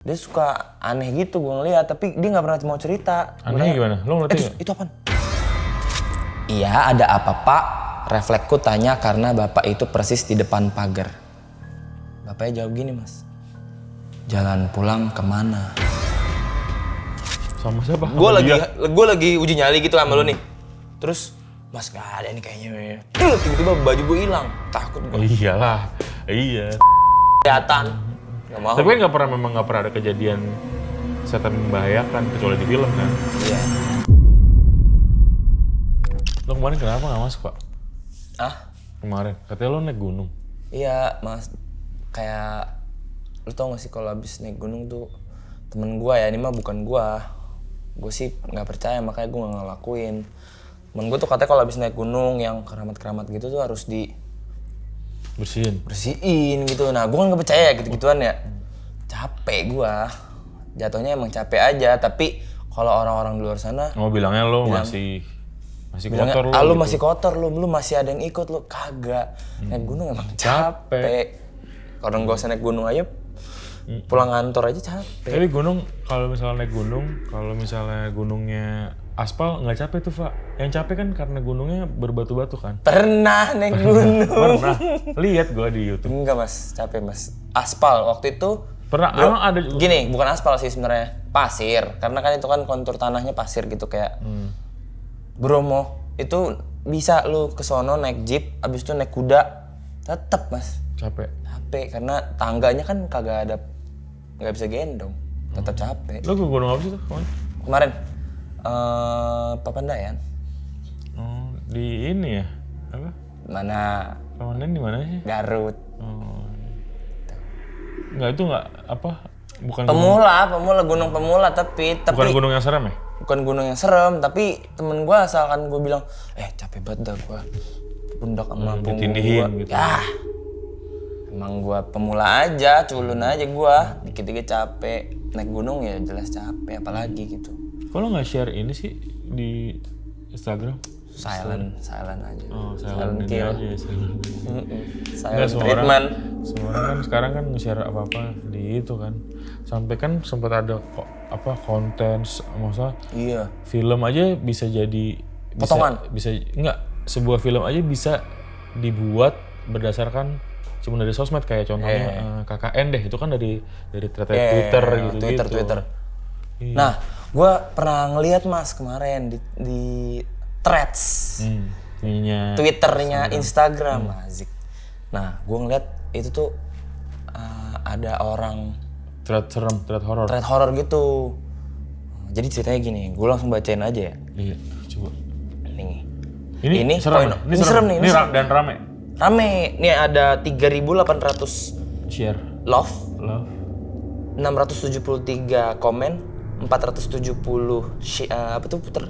Dia suka aneh gitu gue ngeliat, tapi dia nggak pernah mau cerita. Aneh gimana? Lo ngerti nggak? Itu apaan? Iya, ada apa pak? Refleksku tanya karena bapak itu persis di depan pagar. Bapaknya jawab gini mas. Jalan pulang kemana? Sama siapa? Gue lagi uji nyali gitu sama lo nih. Terus, mas gak ada nih kayaknya. Tiba-tiba baju gue hilang. Takut gue. Iyalah, iya. Kelihatan. Gak mau. Tapi kan memang nggak pernah ada kejadian setan membahayakan kecuali di film kan. Iya. Lo kemarin kenapa nggak masuk pak? Kemarin katanya lo naik gunung. Iya mas, kayak lu tau gak sih kalau abis naik gunung tuh temen gue ya, ini mah bukan gue sih nggak percaya makanya gue nggak ngelakuin. Temen gue tuh katanya kalau abis naik gunung yang keramat-keramat gitu tuh harus bersihin gitu. Nah gue kan nggak percaya gitu-gituan ya. Capek gue, jatuhnya emang capek aja. Tapi kalau orang-orang di luar sana, bilangnya lo masih kotor lo. Lu gitu. masih kotor lu masih ada yang ikut lu kagak. Naik gunung emang capek. Kalau nggak usah naik gunung aja, pulang kantor aja capek. Tapi gunung, kalau misalnya naik gunung, kalau misalnya gunungnya aspal nggak capek tuh Pak. Yang capek kan karena gunungnya berbatu-batu kan. Pernah naik gunung. Pernah. Lihat gua di YouTube. Enggak mas, capek mas. Aspal waktu itu. Pernah. Emang ada. Gini, bukan aspal sih sebenarnya, pasir. Karena kan itu kan kontur tanahnya pasir gitu kayak. Bromo itu bisa lu kesono naik jeep, abis itu naik kuda, tetep mas. Capek karena tangganya kan nggak bisa gendong, tetap capek. Lo ke gunung apa sih tuh Kemarin Papandayan. Oh, di ini ya? Apa? Mana? Papandayan di mana sih? Garut. Oh. Nggak, itu nggak apa? Bukan Pemula, gunung pemula tapi bukan gunung yang serem ya? Bukan gunung yang serem, tapi temen gue asalkan gue bilang, capek banget dah gue, pundak sama punggung gue. Gitu. Ya, emang gue pemula aja, culun aja gue, dikit-dikit capek. Naik gunung ya jelas capek, apalagi gitu. Kalau nggak share ini sih di Instagram? Silent aja. Oh, silent kill. aja. Silent treatment. Semua orang kan sekarang kan nge-share apa-apa di itu kan. Sampai kan sempat ada konten, maksudnya film aja bisa jadi potongan. Bisa enggak, sebuah film aja bisa dibuat berdasarkan cuma dari sosmed, kayak contohnya KKN deh, itu kan dari Twitter gitu. Twitter. Nah, gue pernah ngeliat mas kemarin di Threads, Twitternya Instagram, Azik. Nah, gue ngeliat itu tuh ada orang thread horror gitu. Jadi ceritanya gini, gue langsung bacain aja ya. Iya, coba. Ini serem. Ini serem nih. Ini dan rame. Nih ada 3.800 share, love, 673 komen, 470 apa tuh puter?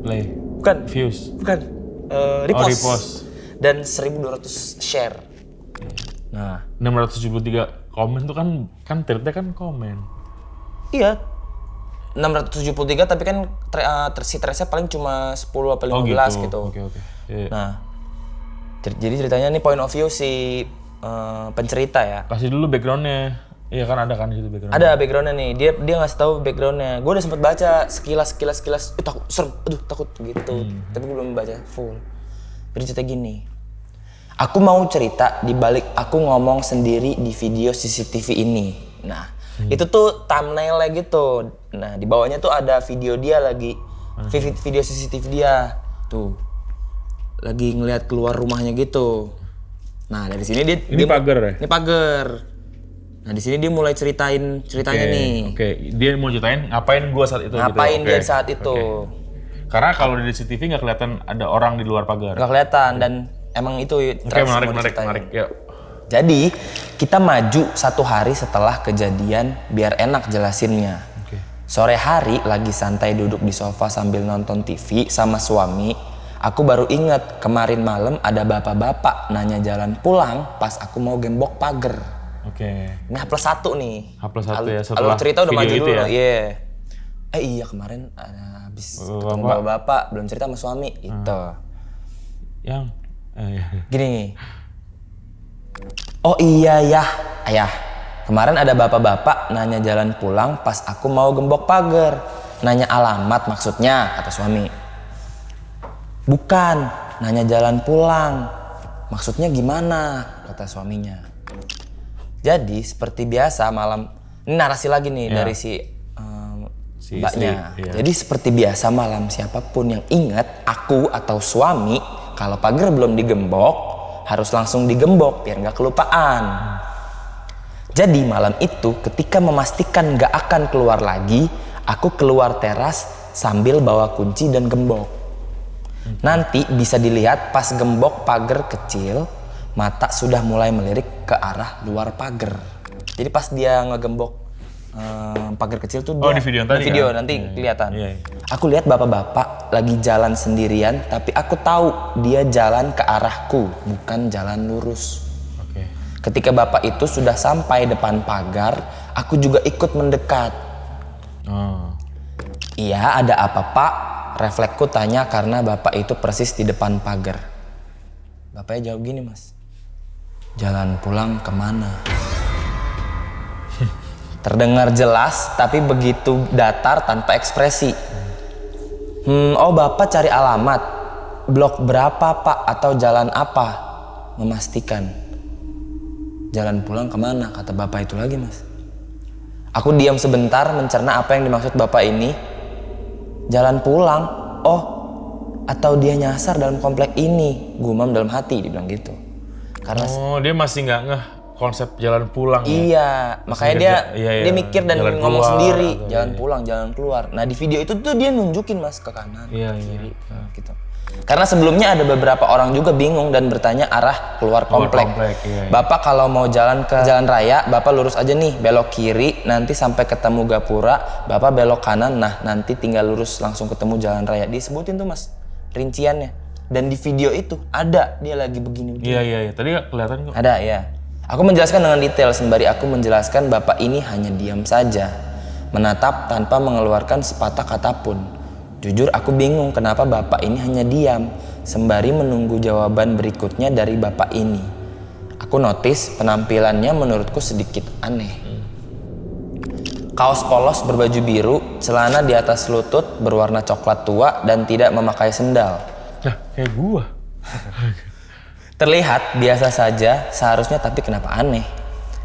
Play. Bukan. Views. Bukan. Repost. Dan 1.200 share. Nah, 673 komen tuh kan threadnya kan komen. Iya. 673 tapi kan si threadsnya paling cuma 10 atau 15 gitu. Oke. Yeah. Nah, jadi ceritanya nih point of view si pencerita ya. Kasih dulu backgroundnya. Iya kan ada kan di situ background. Ada backgroundnya nih. Dia ngasih tahu backgroundnya. Gue udah sempet baca sekilas. Takut, serem. Takut gitu. Tapi gue belum baca full. Jadi cerita gini. Aku mau cerita di balik aku ngomong sendiri di video CCTV ini. Nah, itu tuh thumbnailnya gitu. Nah, di bawahnya tuh ada video dia lagi. Video CCTV dia. Tuh. Lagi ngeliat keluar rumahnya gitu. Nah, dari sini Ini pagar ya? Ini pagar. Nah, di sini dia mulai ceritanya nih. Oke. Dia mau ceritain ngapain gua saat itu. Ngapain dia saat itu. Karena kalau di CCTV nggak kelihatan ada orang di luar pagar. Nggak kelihatan dan emang itu menarik. Yuk. Jadi kita maju 1 hari setelah kejadian biar enak jelasinnya. Sore hari lagi santai duduk di sofa sambil nonton TV sama suami. Aku baru inget kemarin malam ada bapak-bapak nanya jalan pulang pas aku mau gembok pagar. Ini H+1 nih. H+1 ya setelah cerita udah maju dulu. Ya? Iya kemarin habis ketemu bapak belum cerita sama suami itu. Yang gini. Oh iya ya, ayah. Kemarin ada bapak-bapak nanya jalan pulang pas aku mau gembok pagar. Nanya alamat maksudnya, kata suami. Bukan, nanya jalan pulang. Maksudnya gimana, kata suaminya. Jadi seperti biasa malam, ini narasi lagi nih dari si mbaknya. Jadi seperti biasa malam siapapun yang ingat aku atau suami kalau pagar belum digembok harus langsung digembok biar nggak kelupaan. Jadi malam itu ketika memastikan nggak akan keluar lagi, aku keluar teras sambil bawa kunci dan gembok. Nanti bisa dilihat pas gembok pagar kecil, mata sudah mulai melirik ke arah luar pagar. Jadi pas dia ngegembok pagar kecil tuh dia, di video tadi kan? Nanti kelihatan. Aku lihat bapak-bapak lagi jalan sendirian, tapi aku tahu dia jalan ke arahku, bukan jalan lurus. Ketika bapak itu sudah sampai depan pagar, aku juga ikut mendekat. Iya, ada apa pak? Refleksku tanya karena bapak itu persis di depan pagar. Bapaknya jawab gini, Mas. Jalan pulang kemana? Terdengar jelas, tapi begitu datar tanpa ekspresi. Oh bapak cari alamat. Blok berapa pak? Atau jalan apa? Memastikan. Jalan pulang kemana? Kata bapak itu lagi, Mas. Aku diam sebentar mencerna apa yang dimaksud bapak ini. Jalan pulang? Oh, atau dia nyasar dalam komplek ini? Gumam dalam hati, dibilang gitu. Karena dia masih nggak ngeh konsep jalan pulang. Iya, makanya dia mikir dan ngomong sendiri, jalan pulang, jalan keluar. Nah di video itu tuh dia nunjukin, Mas, ke kanan, kiri, gitu. Karena sebelumnya ada beberapa orang juga bingung dan bertanya arah keluar komplek. Bapak kalau mau jalan ke jalan raya, bapak lurus aja nih, belok kiri, nanti sampai ketemu gapura, bapak belok kanan, nah nanti tinggal lurus langsung ketemu jalan raya. Disebutin tuh, Mas, rinciannya. Dan di video itu ada dia lagi begini. Iya. Tadi kelihatan kok. Ada, ya. Aku menjelaskan dengan detail sembari aku menjelaskan bapak ini hanya diam saja, menatap tanpa mengeluarkan sepatah kata pun. Jujur aku bingung kenapa bapak ini hanya diam, sembari menunggu jawaban berikutnya dari bapak ini. Aku notice penampilannya menurutku sedikit aneh. Kaos polos berbaju biru, celana di atas lutut berwarna coklat tua dan tidak memakai sendal. Nah, kayak gua. Terlihat biasa saja seharusnya, tapi kenapa aneh?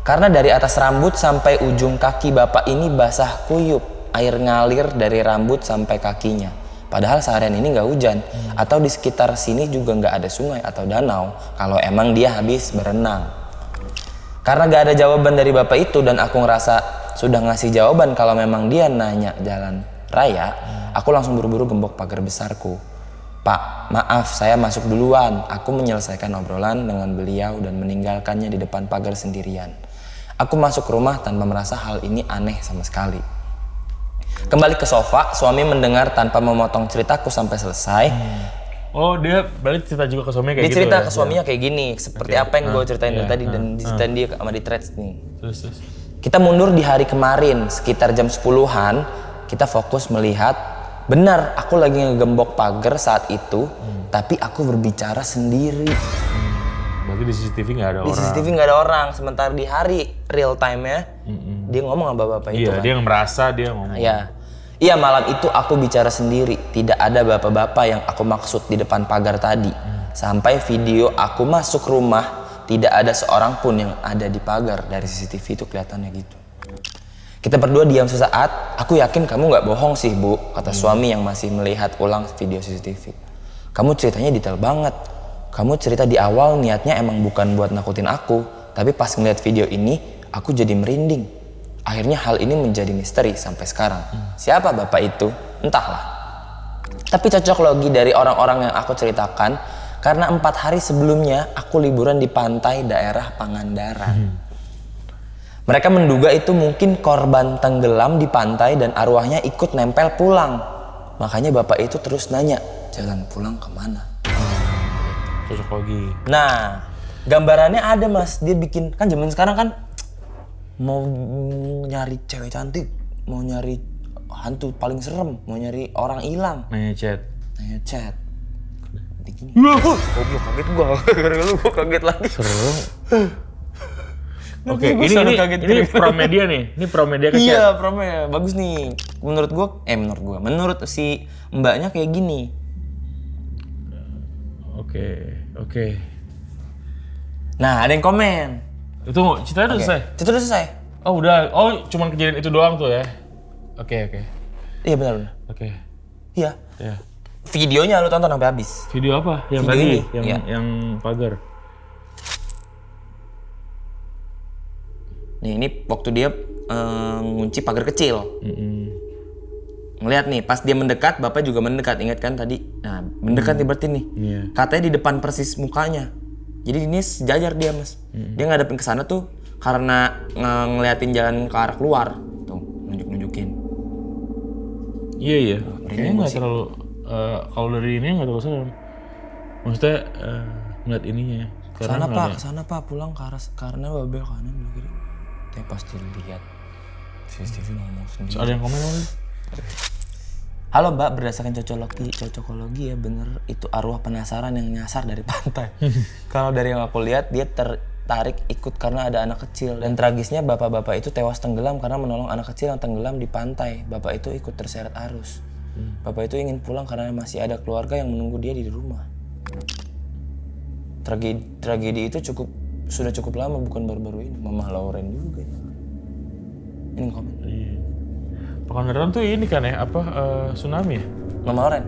Karena dari atas rambut sampai ujung kaki bapak ini basah kuyup. Air ngalir dari rambut sampai kakinya. Padahal seharian ini nggak hujan. Atau di sekitar sini juga nggak ada sungai atau danau. Kalau emang dia habis berenang. Karena nggak ada jawaban dari bapak itu dan aku ngerasa sudah ngasih jawaban kalau memang dia nanya jalan raya, aku langsung buru-buru gembok pagar besarku. Pak, maaf saya masuk duluan. Aku menyelesaikan obrolan dengan beliau dan meninggalkannya di depan pagar sendirian. Aku masuk rumah tanpa merasa hal ini aneh sama sekali. Kembali ke sofa, suami mendengar tanpa memotong ceritaku sampai selesai. Oh, dia balik cerita juga ke suaminya kayak gitu. Dia cerita ke suaminya kayak gini, seperti apa yang gue ceritain tadi dan diceritain dia sama di threads nih. Terus. Kita mundur di hari kemarin, sekitar jam 10-an, kita fokus melihat, benar aku lagi ngegembok pagar saat itu, tapi aku berbicara sendiri. Berarti di CCTV nggak ada orang. Di CCTV nggak ada orang, sementara di hari real time-nya, dia ngomong sama bapak itu kan. Dia merasa dia ngomong. Iya, malam itu aku bicara sendiri, tidak ada bapak-bapak yang aku maksud di depan pagar tadi. Sampai video aku masuk rumah, tidak ada seorang pun yang ada di pagar. Dari CCTV itu kelihatannya gitu. Kita berdua diam sesaat. Aku yakin kamu nggak bohong sih, Bu, kata suami yang masih melihat ulang video CCTV. Kamu ceritanya detail banget. Kamu cerita di awal niatnya emang bukan buat nakutin aku, tapi pas ngeliat video ini, aku jadi merinding. Akhirnya hal ini menjadi misteri sampai sekarang. Siapa bapak itu? Entahlah. Tapi cocok logi dari orang-orang yang aku ceritakan, karena 4 hari sebelumnya aku liburan di pantai daerah Pangandaran. Mereka menduga itu mungkin korban tenggelam di pantai dan arwahnya ikut nempel pulang. Makanya bapak itu terus nanya, jalan pulang kemana? Cocok logi. Nah, gambarannya ada, Mas. Dia bikin, kan zaman sekarang kan mau nyari cewek cantik, mau nyari hantu paling serem, mau nyari orang hilang. Nanya chat. Begini. Goblok, kaget gua. Gara-gara lu gua kaget lagi. Serem. Oke, ini Pramedia nih. Ini Pramedia kecil. Iya, Pramedia. Bagus nih. Menurut si mbaknya kayak gini. Oke. Nah, ada yang komen. Itu ceritanya udah selesai? Itu udah selesai. Oh, udah. Oh, cuman kejadian itu doang tuh ya? Oke. Iya, benar. Oke. Iya. Ya. Videonya lu tonton sampai habis. Video apa? Yang Video tadi? ini. Yang pagar? Nih, ini waktu dia ngunci pagar kecil. Ngeliat nih, pas dia mendekat, bapak juga mendekat. Ingat kan tadi? Nah, mendekat nih berarti nih. Iya. Katanya di depan persis mukanya. Jadi ini sejajar dia, Mas. Dia ngadepin ke sana tuh karena ngeliatin jalan ke arah keluar. Tuh, nunjukin. Iya. Kayaknya nggak terlalu, kalau dari ini nggak terlalu serem. Maksudnya ngeliat ininya. Kesana pak, pulang ke arah karena babel kanan dulu kiri. Dia pasti lihat. CCTV ngomong sendiri. So, ada yang komen lagi? Halo mbak, berdasarkan cocokologi ya bener itu arwah penasaran yang nyasar dari pantai. Kalau dari yang aku lihat dia tertarik ikut karena ada anak kecil. Dan tragisnya bapak-bapak itu tewas tenggelam karena menolong anak kecil yang tenggelam di pantai. Bapak itu ikut terseret arus. Bapak itu ingin pulang karena masih ada keluarga yang menunggu dia di rumah. Tragedi itu sudah cukup lama, bukan baru-baru ini. Mama Lauren juga. Ini komen. Iya. Pangandaran tuh ini kan ya, tsunami ya? Mama Lauren?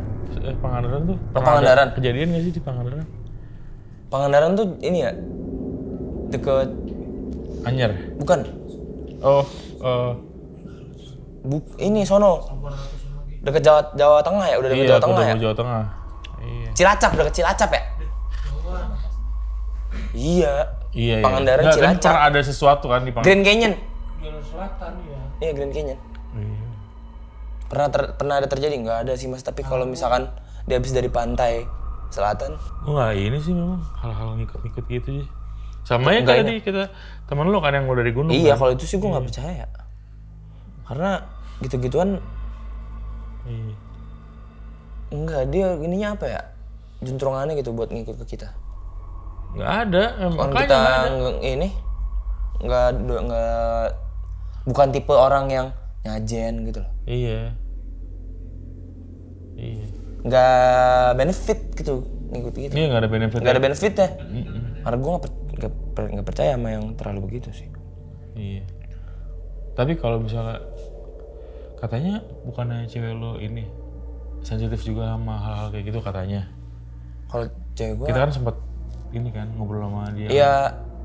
Pangandaran tuh? Pangandaran? Kejadian nggak sih di Pangandaran? Pangandaran tuh ini ya? Deket... Anyar? Bukan. Ini sono. Deket Jawa Tengah ya? Udah deket Jawa Tengah ya? Jawa Tengah. Iya. Cilacap, deket Cilacap ya? Iya. Pangandaran Nggak, Cilacap. Kan pernah ada sesuatu kan di Pangandaran? Grand Canyon. Jalur selatan ya. Iya, Grand Canyon. Iya. Pernah ada terjadi? Nggak ada sih mas, tapi kalau misalkan dia habis dari pantai selatan. Nggak ini sih memang hal-hal ngikut-ngikut gitu sih. Sama ya tadi kita teman lu kan yang mau dari gunung. Iya, kan? kalau itu sih gue nggak percaya. Karena gitu-gituan. Iya. Enggak, dia ininya apa ya? Juntrungannya gitu buat ngikut ke kita. Nggak ada, Kalau makanya kita nggak ada. ini nggak bukan tipe orang yang nyajen gitu loh. Iya. Nggak benefit gitu ngikut gitu. Iya nggak ada benefit. Nggak ada benefitnya. Karena gue nggak percaya sama yang terlalu begitu sih. Iya. Tapi kalau misalnya katanya bukannya cewek lo ini sensitif juga sama hal-hal kayak gitu katanya. Kalau cewek gue. Kita kan sempat ini kan ngobrol sama dia. Iya,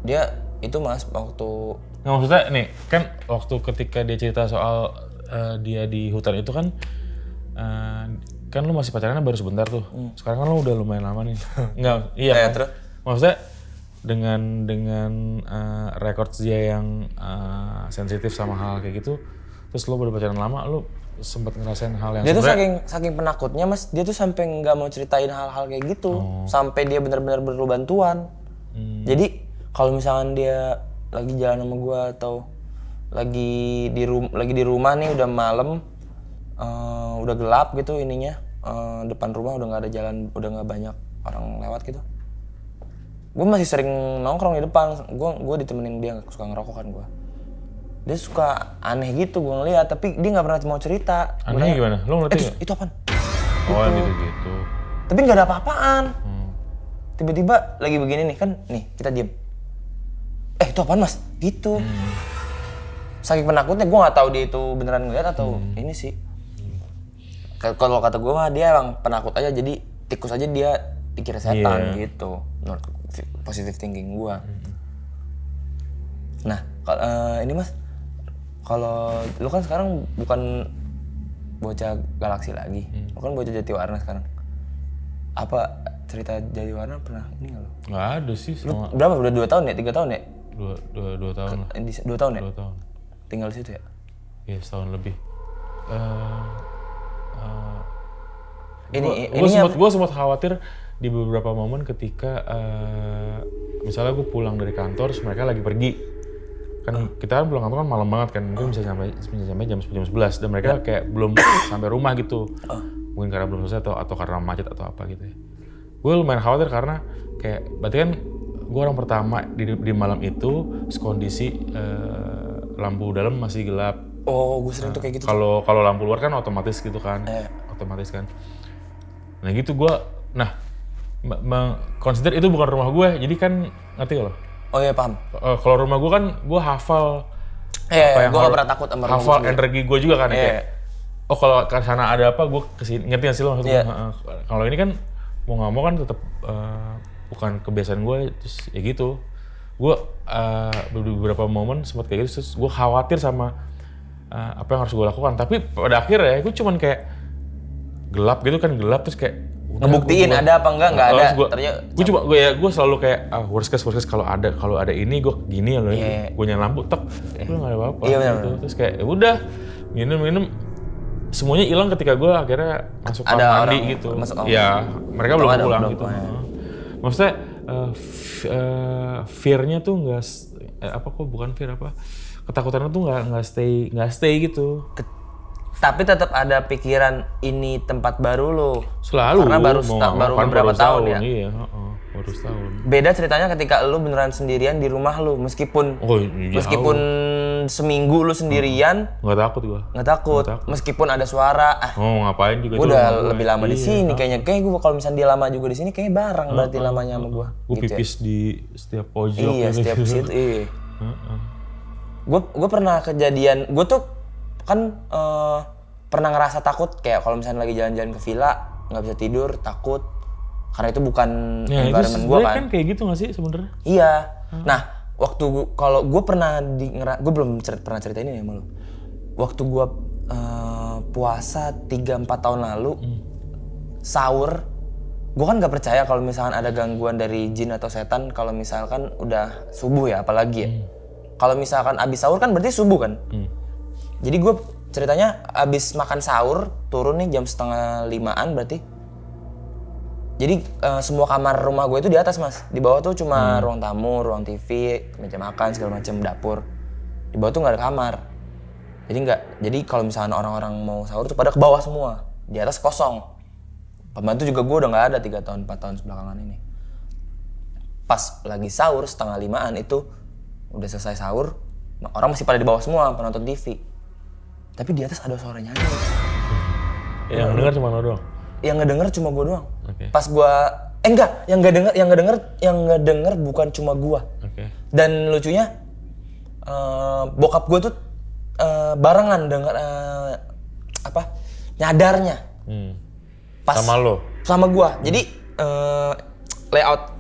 dia itu mas waktu. Nggak maksudnya nih kan waktu ketika dia cerita soal dia di hutan itu kan kan lu masih pacarannya baru sebentar tuh. Sekarang kan lu udah lumayan lama nih. Enggak, iya kan? Terus? Maksudnya dengan record dia yang sensitif sama hal kayak gitu, terus lu udah pacaran lama, lu sempat ngerasain hal yang dia tuh saking penakutnya mas, dia tuh sampai nggak mau ceritain hal-hal kayak gitu, sampai dia benar-benar perlu bantuan. Jadi kalau misalkan dia lagi jalan sama gua atau lagi di rumah nih udah malam, udah gelap gitu ininya, depan rumah udah nggak ada jalan, udah nggak banyak orang lewat gitu. Gue masih sering nongkrong di depan, gue ditemenin dia, suka ngerokok kan gue. Dia suka aneh gitu gue ngeliat, tapi dia nggak pernah mau cerita. Aneh gimana? Lo ngerti nggak? Itu apaan? Oh gitu. Tapi nggak ada apa-apaan. Tiba-tiba lagi begini nih kan, nih kita diem. Itu apaan mas? Gitu. Saking penakutnya gue nggak tahu dia itu beneran ngeliat atau ini sih. Kalau kata gue mah dia emang penakut aja, jadi tikus aja dia dikira setan gitu. Menurut positive thinking gue. Nah, ini mas, kalau lu kan sekarang bukan bocah Galaksi lagi, lu kan bocah Jatiwarna sekarang. Apa cerita Jatiwarna pernah ini nggak lu? Nggak ada sih. Lu berapa? Udah 2 tahun ya? 3 tahun ya? 2 tahun lah. 2 tahun ya? 2 tahun. Tinggal di situ ya? Iya, setahun lebih. Gue sempat khawatir di beberapa momen ketika misalnya gue pulang dari kantor, terus mereka lagi pergi. Kan kita kan pulang kantor kan malam banget kan, mungkin bisa sampai jam 11 dan mereka kayak belum sampai rumah gitu. Mungkin karena belum selesai atau karena macet atau apa gitu ya. Gue lumayan khawatir karena kayak berarti kan gue orang pertama di malam itu kondisi lampu dalam masih gelap. Oh, gue sering tuh kayak gitu. Kalau lampu luar kan otomatis gitu kan, otomatis kan. Nah gitu gue, consider itu bukan rumah gue, jadi kan ngerti gak lo? Oh iya paham. Kalau rumah gue kan gue hafal. Gue gak pernah takut sama rumah hafal gue. energi gue juga kan kayak. Oh kalau ke sana ada apa gue kesini, ngerti gak sih lo maksudnya? Kalau ini kan mau nggak mau kan tetap bukan kebiasaan gue, terus ya gitu. Gue beberapa momen sempat kayak gitu, terus gue khawatir sama apa yang harus gue lakukan. Tapi pada akhirnya gue cuman kayak gelap gitu kan, terus kayak ngebuktiin ada apa enggak ada. Gue selalu kayak worst case kalau ada ini gue gini ya loh, gue nyalain lampu tek, udah nggak ada apa-apa. Gitu. Terus kayak ya udah minum semuanya hilang ketika gue akhirnya masuk kamar mandi gitu. Ya mereka belum pulang gitu. Maksudnya fear-nya tuh nggak bukan fear apa, ketakutannya tuh nggak stay gitu. Tapi tetap ada pikiran ini tempat baru lo. Selalu. Karena baru beberapa tahun ya. Iya, baru setahun. Beda ceritanya ketika lu beneran sendirian di rumah lu, meskipun seminggu lu sendirian. Nggak takut gua. Nggak takut. Meskipun ada suara. Ngapain juga. Gua udah lebih lama di sini. Kayak gua kalau misalnya dia lama juga di sini, kayaknya bareng berarti lamanya sama gua. Gua gitu pipis di setiap pojok. Iya, setiap situ. Iya. Gua pernah kejadian. Gua tuh kan pernah ngerasa takut kayak kalau misalnya lagi jalan-jalan ke villa nggak bisa tidur, takut karena itu bukan environment gue kan. Kayak gitu nggak sih sebenarnya? Iya. Nah waktu kalau gue pernah gue belum pernah cerita ini ya sama lu. Waktu gue puasa 3-4 tahun lalu sahur, gue kan nggak percaya kalau misalkan ada gangguan dari jin atau setan kalau misalkan udah subuh ya, apalagi ya. Kalau misalkan abis sahur kan berarti subuh kan. Jadi gue ceritanya abis makan sahur, turun nih jam 4:30 berarti. Jadi semua kamar rumah gue itu di atas mas. Di bawah tuh cuma ruang tamu, ruang TV, meja makan, segala macam, dapur. Di bawah tuh nggak ada kamar. Jadi kalau misalnya orang-orang mau sahur tuh pada ke bawah semua. Di atas kosong. Pembantu juga gue udah nggak ada 3 tahun, 4 tahun belakangan ini. Pas lagi sahur 4:30 itu udah selesai sahur, orang masih pada di bawah semua penonton TV. Tapi di atas ada suara nyanyi. Yang denger cuma lo doang? Yang ngedenger cuma gue doang. Okay. Pas gue, enggak, yang ngedenger bukan cuma gue. Okay. Dan lucunya, bokap gue tuh barengan denger nyadarnya. Pas sama lo? Sama gue. Jadi layout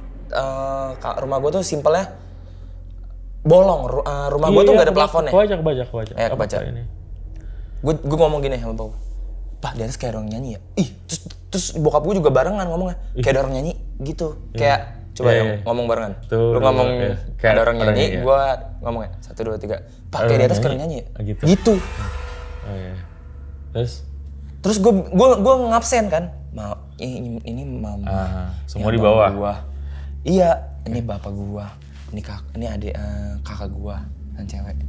rumah gue tuh simpelnya bolong. Rumah gue tuh nggak ada plafonnya. Kebaca. Kebaca. Gue ngomong gini sama bapakku, Pak di atas kayak orang nyanyi ya. Terus bokap gue juga barengan ngomongnya, kayak ada orang nyanyi gitu. Kayak coba ngomong barengan. Lu ngomong kayak ada orang nyanyi, gue ngomongnya 1, 2, 3. Pak kayak di atas kayak orang nyanyi ya. Gitu. Terus gue ngabsen kan. Ini mama. Semua di bawah. Iya, ini bapak gue. Ini adik kakak gue dan cewek.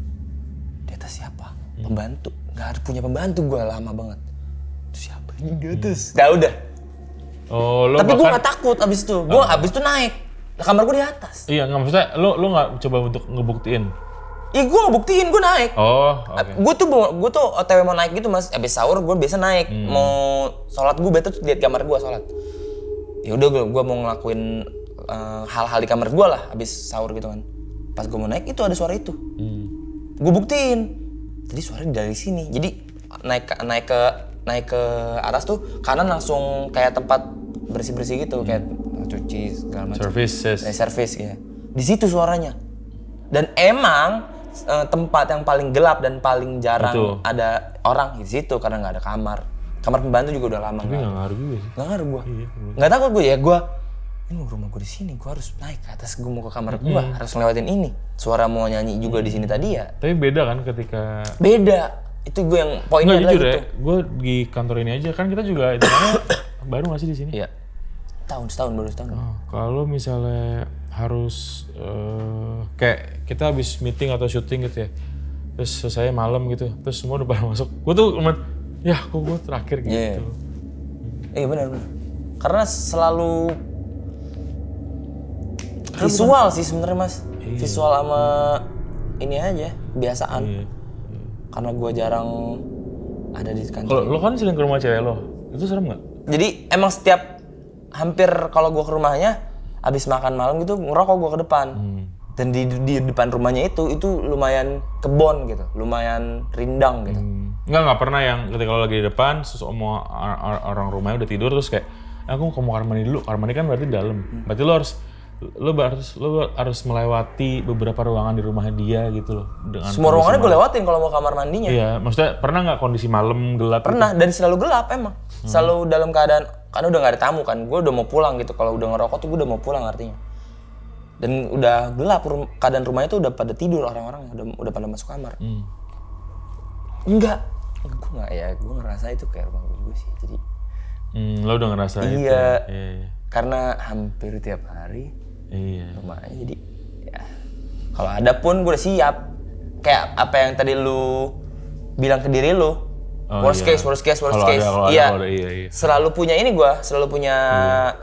Di atas siapa? Pembantu. Gak ada punya pembantu gue lama banget. Itu siapa ini di atas? Udah. Tapi gue gak takut abis itu. Gue abis itu naik. Kamar gue di atas. Iya, nggak maksudnya lo gak coba untuk ngebuktiin? Iya, gue ngebuktiin, gue naik. Okay. Gue tuh OTW mau naik gitu mas. Abis sahur gue biasa naik. Mau sholat gue betul lihat kamar gue sholat. Ya udah gue mau ngelakuin hal-hal di kamar gue lah abis sahur gitu kan. Pas gue mau naik itu ada suara itu. Gue buktiin. Jadi suaranya dari sini. Jadi naik ke atas tuh kanan langsung kayak tempat bersih-bersih gitu, kayak cuci segala macam. Service ya. Di situ suaranya. Dan emang tempat yang paling gelap dan paling jarang ada orang di situ karena nggak ada kamar. Kamar pembantu juga udah lama. Tapi nggak ngaruh juga sih. Nggak ngaruh gue. Nggak takut gue ya ini rumah gue di sini, gue harus naik ke atas, gue mau ke kamar gue, harus ngelewatin ini. Suara mau nyanyi juga di sini tadi ya. Tapi beda kan ketika. Beda. Itu gue yang poinnya adalah jujur gitu. Ya, gue di kantor ini aja kan kita juga baru nggak sih di sini? Iya. Baru setahun. Kalau misalnya harus kayak kita habis meeting atau syuting gitu ya, terus selesai malam gitu, terus semua udah pada masuk. Gue tuh kok gue terakhir gitu. Iya benar. Karena selalu Visual sih sebenarnya mas. Visual sama ini aja kebiasaan. Iya. Karena gue jarang ada di kantor. Kalau lo kan sering ke rumah cewek lo, itu serem nggak? Jadi emang hampir kalau gue ke rumahnya abis makan malam gitu ngerokok gue ke depan. Dan di depan rumahnya itu lumayan kebon gitu, lumayan rindang gitu. Nggak pernah yang ketika lo lagi di depan, semua orang rumahnya udah tidur terus kayak, aku mau kamar mandi dulu. Kamar mandi kan berarti dalam. Berarti lo harus melewati beberapa ruangan di rumah dia gitu loh. Dengan Semua ruangannya gue lewatin kalau mau kamar mandinya. Iya, maksudnya pernah nggak kondisi malam gelap? Pernah, dan selalu gelap emang. Selalu dalam keadaan, karena udah gak ada tamu kan, gue udah mau pulang gitu. Kalau udah ngerokok tuh gue udah mau pulang artinya. Dan udah gelap, keadaan rumahnya tuh udah pada tidur orang-orang, udah pada masuk kamar. Enggak, gue nggak ya, gue ngerasa itu kayak rumah gue sih. Jadi Lo udah ngerasa itu? iya, Iya. karena hampir tiap hari Iya. rumahnya jadi ya. Kalau ada pun gue udah siap. Kayak apa yang tadi lu bilang ke diri lu. Worst case. Kalau Iya. ada, iya. Selalu punya ini gue, selalu punya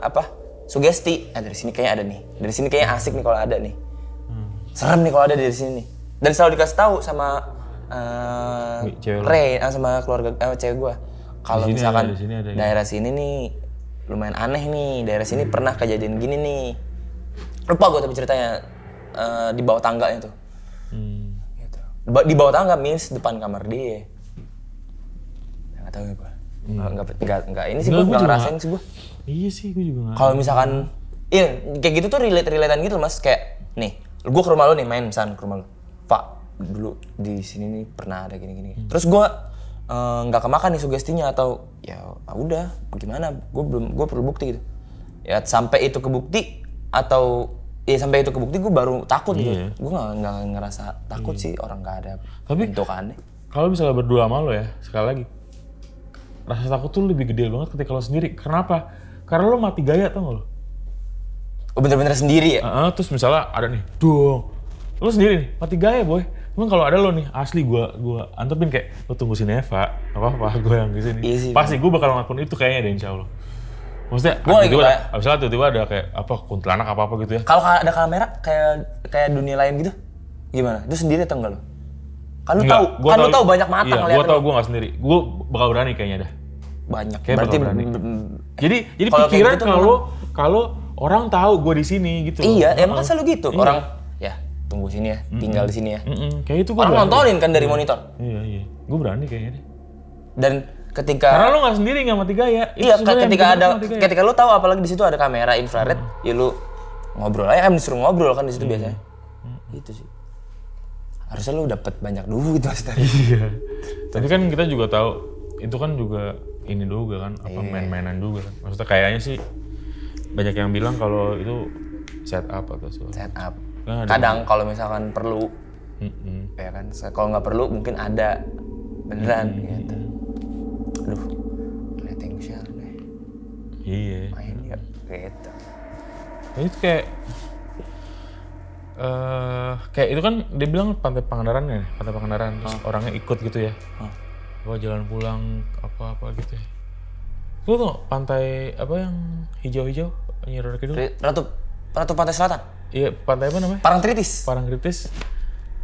apa? Sugesti. Dari sini kayaknya ada nih. Dari sini kayaknya asik nih kalau ada nih. Serem nih kalau ada dari sini nih. Dan selalu dikasih tahu sama Cewek lu. Ray, sama keluarga cewek gue. Kalau Di sini misalkan ada, di sini ada, ya. daerah sini nih lumayan aneh nih. Daerah sini pernah kejadian gini nih. Lupa gue tapi ceritanya di bawah tangganya tuh. Gitu. Di bawah tangga means depan kamar dia. Nggak tahu ya gue. Nggak ini sih gue nggak ngerasain sih gue. Iya sih, gue juga nggak. Kalau misalkan, iya kayak gitu tuh relatean gitu mas. Kayak nih, gue ke rumah lo nih main misalkan ke rumah lo. Pak, dulu di sini nih pernah ada gini-gini. Terus gue nggak kemakan nih sugestinya atau ya udah gimana? Gue perlu bukti gitu. Ya sampai itu kebukti atau sampai itu kebukti gue baru takut gitu. Gue nggak ngerasa takut sih orang nggak ada bentukannya. Kalau misalnya berdua sama lo ya, sekali lagi, rasa takut tuh lebih gede banget ketika lo sendiri. Kenapa? Karena lo mati gaya tau gak lo? Oh bener-bener sendiri ya? Terus misalnya ada nih, lo sendiri nih, mati gaya boy. Cuman kalau ada lo nih, asli gue antepin kayak, lo tunggu sini Eva, apa-apa gue yang kesini. Iya sih, pasti gue bakal ngelakuin itu kayaknya deh insya Allah. Maksudnya, tiba-tiba ada kayak apa kuntilanak apa-apa gitu ya. Kalau ada kamera kayak dunia lain gitu, gimana? Itu sendiri atau enggak lo? Kan lu tahu banyak mata ngeliatin. Gue tau gue nggak sendiri. Gue bakal berani kayaknya dah. Banyak. Kayak Berarti bakal berani. Jadi pikiran gitu kalau orang tahu gue di sini gitu. Iya, emang kan selalu gitu. Orang ya tunggu sini ya, tinggal di sini ya. Kayak itu gue orang nontonin kan dari monitor. Iya. Gue berani kayaknya deh. Dan ketika karena lo nggak sendiri nggak mati gaya. Iya, ketika lo tahu apalagi di situ ada kamera infrared, ya lo ngobrol aja kan disuruh ngobrol kan di situ biasanya. Gitu sih. Harusnya lo dapet banyak duit mas dari. Iya. Tapi kan kita juga tahu itu kan juga ini juga kan apa main-mainan juga kan. Maksudnya kayaknya sih banyak yang bilang kalau itu set up atau sesuatu. Set up. Kadang kalau misalkan perlu, ya kan. Kalau nggak perlu mungkin ada beneran gitu. Aduh, lighting share deh. Iya. Main ya, gitu. Itu kayak itu kan dia bilang pantai Pangandaran ya, pantai Pangandaran terus orangnya ikut gitu ya. Gua jalan pulang apa gitu ya. Lu tuh pantai apa yang hijau-hijau Nyi Roro Kidul? Ratu Pantai Selatan. Iya, pantai apa namanya? Parangtritis. Parangtritis.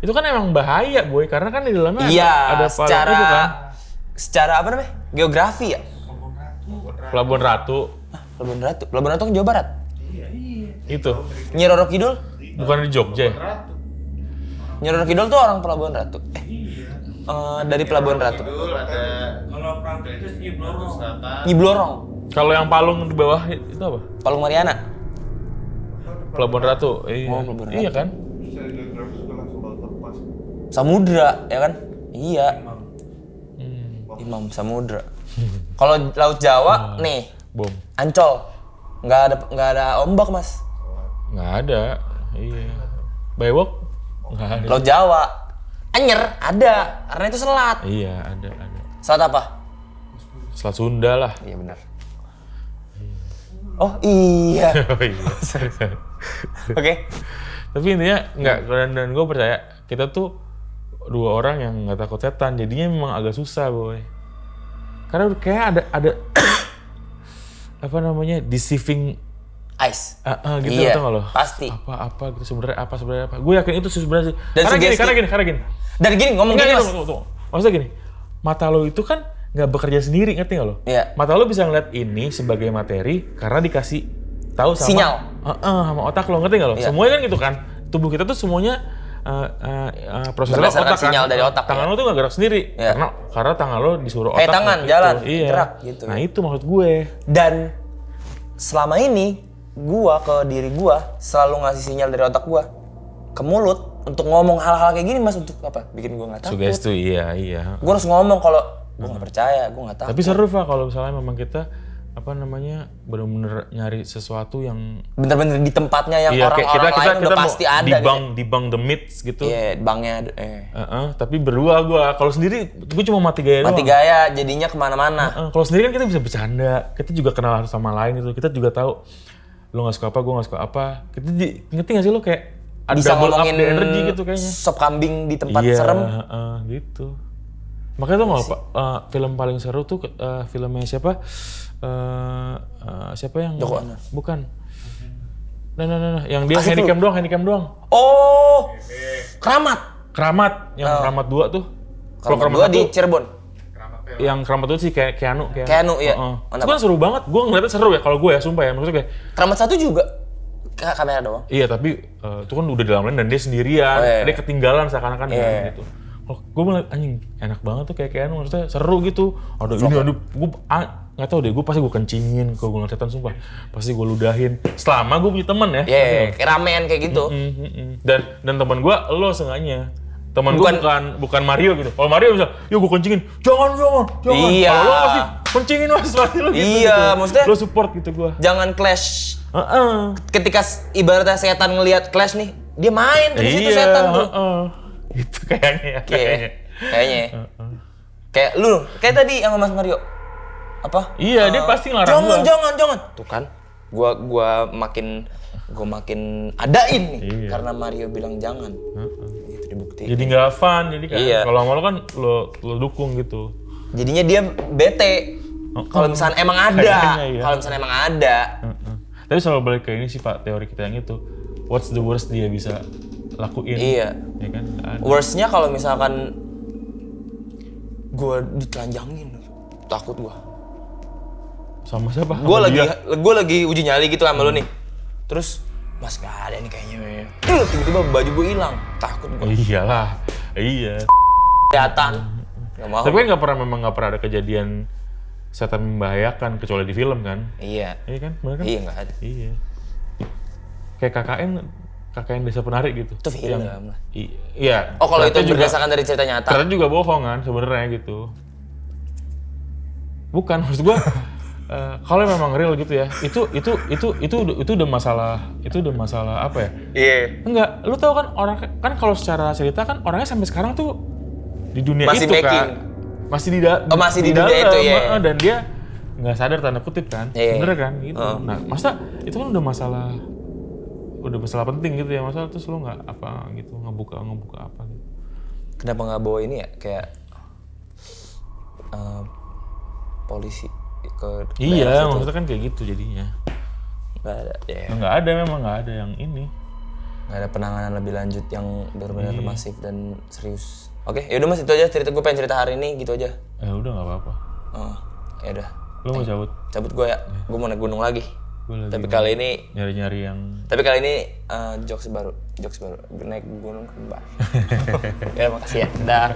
Itu kan emang bahaya, boy, karena kan di dalamnya ada secara itu kan. Secara apa namanya? Geografi ya? Pelabuhan Ratu. Pelabuhan Ratu. Pelabuhan Ratu kan Jawa Barat. Itu. Nyi Roro Kidul? Bukan di Jogja ya? Nyi Roro Kidul tuh orang Pelabuhan Ratu. Dari Pelabuhan Ratu. Kalau Parangtritis Nyi Blorong. Kalau yang Palung di bawah itu apa? Palung Mariana. Pelabuhan Ratu. Iya. Pelabuhan Iya kan? Samudra, ya kan? Iya. Imam Samudra. Kalau Laut Jawa nih, Bom. Ancol. Nggak ada ombak, Mas. Nggak ada. Iya. Baywalk? Nggak ada. Laut Jawa. Anyer ada, karena itu selat. Iya, ada. Selat apa? Selat Sunda lah. Iya benar. Oh iya. Oh iya. Oke. Tapi intinya nggak, dan gue percaya kita tuh dua orang yang nggak takut setan, jadinya memang agak susah boy. Karena kayak ada apa namanya deceiving Ice. Gitu Iya, tau gak lo? pasti. Apa gitu sebenarnya apa. Gue yakin itu sebenarnya sih. Dan Karena gini. Dan gini ngomong gini, Mas. Tunggu. Maksudnya gini, mata lo itu kan nggak bekerja sendiri, ngerti nggak lo? Iya. Mata lo bisa ngeliat ini sebagai materi karena dikasih tahu sama Sinyal. Sama otak lo, ngerti nggak lo? Iya. Semuanya kan gitu kan. Tubuh kita tuh semuanya prosesornya Berdasarkan otak kan. sinyal dari otak, Tangan lo tuh nggak gerak sendiri. Iya. Karena tangan lo disuruh otak. tangan, gitu. jalan, Iya. gerak gitu. Nah itu maksud gue. Dan selama ini gua ke diri gua selalu ngasih sinyal dari otak gua ke mulut untuk ngomong hal-hal kayak gini, Mas, untuk apa? Bikin gua nggak takut. Sugesti iya. Gua harus ngomong kalau gua nggak percaya, gua nggak takut. Tapi seru Pak kalau misalnya memang kita benar-benar nyari sesuatu yang Bener-bener di tempatnya yang orang-orang lain udah pasti ada dibang the myths gitu. Iya, bangnya. Tapi berdua kalau sendiri gue cuma mati gaya doang. Mati gaya jadinya kemana-mana. Kalau sendiri kan kita bisa bercanda, kita juga kenal satu sama lain gitu. Kita juga tahu lo nggak suka apa, gue nggak suka apa. Kita ngerti nggak sih lo kayak ada Bisa double up ngomongin the energy gitu kayaknya. sop kambing di tempat Iya, serem. gitu. Makanya tuh nggak Pak, film paling seru tuh filmnya siapa? Siapa yang? Joko Anwar. Bukan. Nah, yang dia handycam doang. Oh, Keramat. Yang Keramat 2 tuh. Keramat 2 di Cirebon. Yang Keramat 2 sih kayak Keanu. Keanu, iya. Itu kan seru banget. Gue ngeliatnya seru ya kalau gue ya, sumpah ya. Maksudnya kayak Keramat 1 juga kamera doang. iya, tapi itu kan udah dalam lain dan dia sendirian. Oh, iya. Dia ketinggalan seakan-akan Iya. gitu. Gue ngeliat anjing enak banget tuh kayak Keanu, maksudnya seru gitu. Ada gue nggak tahu deh, gue pasti gue kencingin kalau gue ngeliat setan, sumpah. Pasti gue ludahin. Selama gue punya temen ya. Iya, kayak ramean kayak gitu. Dan teman gue lo sengaja. Teman gue bukan Mario gitu. Kalau Mario bisa, yuk gue kencingin. Jangan. Iya. Kalau lo pasti kencingin Mas, pasti lo gitu. Iya, gitu. maksudnya Lo support gitu gue. Jangan clash. Ketika ibaratnya setan ngelihat clash nih, dia main di situ setan tuh. Itu kayaknya. Kayaknya. Kayak lu, kayak tadi sama Mas Mario. Apa? Iya, dia pasti ngelarang gua. Jangan. Tuh kan. Gua makin adain nih karena Mario bilang jangan. Gitu dibuktiin. Jadi nggak fun, jadi kan kalau sama lo kan lo dukung gitu. Jadinya dia bete. Kalau misalnya emang ada. Iya. Kalau misalnya emang ada. Tapi selalu balik ke ini sih Pak, teori kita yang itu. What's the worst dia bisa lakuin? Iya. Ya kan? Worstnya kalau misalkan gue ditelanjangin, takut gue. Sama siapa? Gue lagi uji nyali gitu sama lu nih. Terus Mas gak ada nih kayaknya. Tiba-tiba baju gue hilang, takut gue. Iyalah, iya. Kelihatan. Gak mau. Tapi kan nggak pernah ada kejadian setan membahayakan kecuali di film kan? Iya. Iya kan? Bener kan? Iya nggak ada. Iya. Kayak KKN Desa Penari gitu. Itu film lah. Iya. Oh kalau itu juga, berdasarkan dari cerita nyata. ternyata juga bohong kan sebenarnya gitu. Bukan, maksud gua kalau memang real gitu ya, itu udah masalah apa ya? Iya. Enggak, lu tahu kan orang kan kalau secara cerita kan orangnya sampai sekarang tuh di dunia Masih itu making. kan. Masih di dunia dalam, itu ya. dan dia nggak sadar tanda kutip kan. Iya. Bener kan gitu. Nah, masa itu kan udah masalah penting gitu ya, masa terus lu nggak apa gitu ngebuka apa gitu. Kenapa nggak bawa ini ya kayak polisi ke Iya, maksudnya kan kayak gitu jadinya. Nggak ada. Ya. Memang nggak ada yang ini. Nggak ada penanganan lebih lanjut yang benar-benar masif dan serius. Oke, yaudah Mas, itu aja cerita gue, pengen cerita hari ini gitu aja. Udah nggak apa-apa. Oh, yaudah. Lu mau cabut? Cabut gue ya. Gue mau naik gunung lagi. Tapi kali ini nyari-nyari yang. Tapi kali ini jokes baru. Naik gunung kembar. Ya makasih ya. Dah.